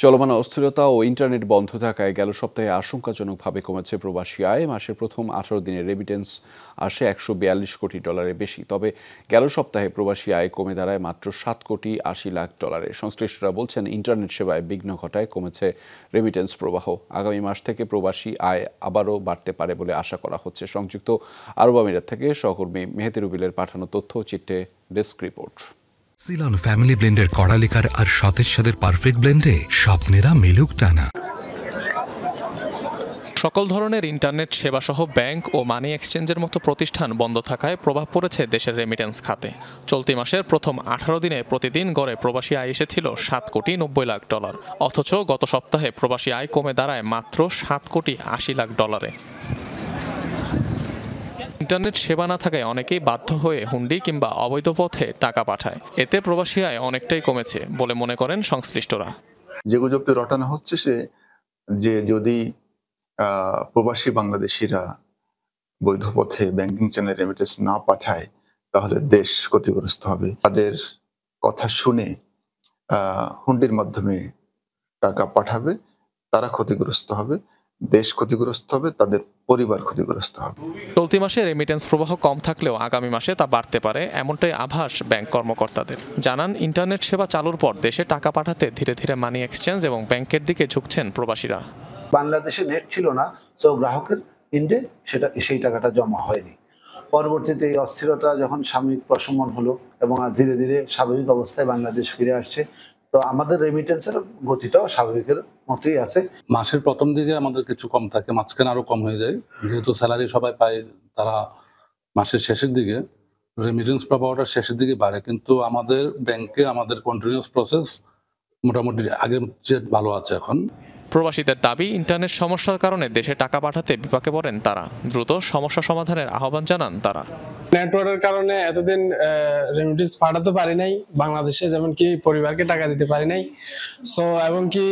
চলমান অস্থিরতা ও ইন্টারনেট বন্ধ থাকায় গেল সপ্তাহে আশঙ্কাজনকভাবে কমেছে প্রবাসী আয়। মাসের প্রথম 18 দিনে রেমিটেন্স আসে $142 কোটি বেশি। তবে গেল সপ্তাহে প্রবাসী আয় কমে দাঁড়ায় মাত্র $7,80,00,000। সংশ্লিষ্টরা বলছেন, ইন্টারনেট সেবায় বিঘ্ন ঘটায় কমেছে রেমিটেন্স প্রবাহ। আগামী মাস থেকে প্রবাসী আয় আবারও বাড়তে পারে বলে আশা করা হচ্ছে। সংযুক্ত আরব আমিরাত থেকে সহকর্মী মেহেদি রুবিলের পাঠানো তথ্য চিত্রে ডেস্ক রিপোর্ট। সিলন ফ্যামিলি ব্লেন্ডের কড়া লিকার আর সতেজ স্বাদের পারফেক্ট ব্লেন্ডে স্বপ্নেরা মিলুক টানা। সকল ধরনের ইন্টারনেট সেবাসহ ব্যাংক ও মানি এক্সচেঞ্জের মতো প্রতিষ্ঠান বন্ধ থাকায় প্রভাব পড়েছে দেশের রেমিটেন্স খাতে। চলতি মাসের প্রথম 18 দিনে প্রতিদিন গড়ে প্রবাসী আয় এসেছিল $7,90,00,000। অথচ গত সপ্তাহে প্রবাসী আয় কমে দাঁড়ায় মাত্র $7,80,00,000। ইন্টারনেট সেবা না থাকায় অনেকেই বাধ্য হয়ে হুন্ডি কিংবা অবৈধ পথে টাকা পাঠায়। এতে প্রবাসী আয় অনেকটাই কমেছে বলে মনে করেন সংশ্লিষ্টরা। যে গুজবটি রটানো হচ্ছে যে যদি প্রবাসী বাংলাদেশিরা বৈধ পথে ব্যাংকিং চ্যানেল রেমিটেন্স না পাঠায় তাহলে দেশ ক্ষতিগ্রস্ত হবে। তাদের কথা শুনে হুন্ডির মাধ্যমে টাকা পাঠাবে, তারা ক্ষতিগ্রস্ত হবে, দেশ ক্ষতিগ্রস্ত হবে, তাদের পরিবার ক্ষতিগ্রস্ত হবে। চলতি মাসে রেমিটেন্স প্রবাহ কম থাকলেও আগামী মাসে তা বাড়তে পারে, এমনটাই আভাস ব্যাংক কর্মকর্তাদের। জানান, ইন্টারনেট সেবা চালুর পর দেশে টাকা পাঠাতে ধীরে ধীরে মানি এক্সচেঞ্জ এবং ব্যাংকের দিকে ঝুঁকছেন প্রবাসীরা। বাংলাদেশে নেট ছিল না, তো গ্রাহকের ইন্ডে সেই টাকাটা জমা হয়নি। পরবর্তীতে এই অস্থিরতা যখন সাময়িক প্রশমন হলো এবং ধীরে ধীরে স্বাভাবিক অবস্থায় বাংলাদেশ ফিরে আসছে, তো আমাদের রেমিটেন্সের গতিটাও স্বাভাবিকের মতোই আছে। মাসের প্রথম দিকে আমাদের কিছু কম থাকে, মাঝখানে আরো কম হয়ে যায়। যেহেতু স্যালারি সবাই পায়, তারা মাসের শেষের দিকে রেমিটেন্স প্রবাহটা শেষের দিকে বাড়ে। কিন্তু আমাদের ব্যাংকে আমাদের কন্টিনিউয়াস প্রসেস মোটামুটি আগের চেয়ে ভালো আছে এখন। প্রবাসীদের দাবি, ইন্টারনেট সমস্যার কারণে দেশে টাকা পাঠাতে বিপাকে পড়েন তারা। দ্রুত সমস্যা সমাধানের আহ্বান জানান তারা। নেটওয়ার্কের কারণে এতদিন রেমিটেন্স পাঠাতে পারি নাই বাংলাদেশে, যেমন কি পরিবারকে টাকা দিতে পারি নাই। সো এবং কি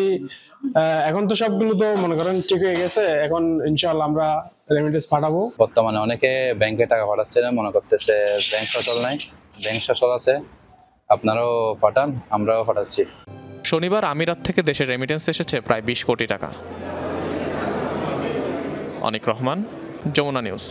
এখন তো সবগুলো তো মনে করেন ঠিক হয়ে গেছে, এখন ইনশাআল্লাহ আমরা রেমিটেন্স পাঠাবো। বর্তমানে অনেকে ব্যাংকে টাকা পাঠাচ্ছে না, মনে করতেছে ব্যাংক সচল নাই। ব্যাংক সচল আছে, আপনারাও পাঠান, আমরাও পাঠাচ্ছি। শনিবার আমিরাত থেকে দেশে রেমিটেন্স এসেছে প্রায় $20 কোটি। অনিক রহমান, যমুনা নিউজ।